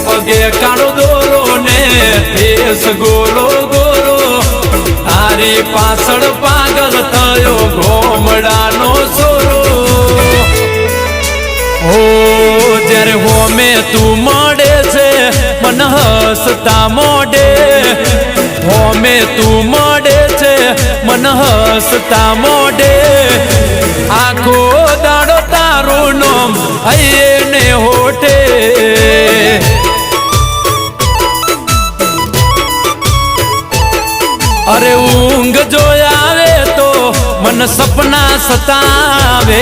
પગે કાળો દોરો ને ફેસ ગોરો ગોરો તારી પાછળ પાગલ થયો ગોમડાનો સોરો હો જ્યારે હોમે તું મળે છે મન હસતા મોઢે હોમે તું મળે છે મન હસતા મોઢે આખો દાડો તારું નામ હૈયે ને હોઠે અરે ઊંઘ જો આવે તો મન સપના સતાવે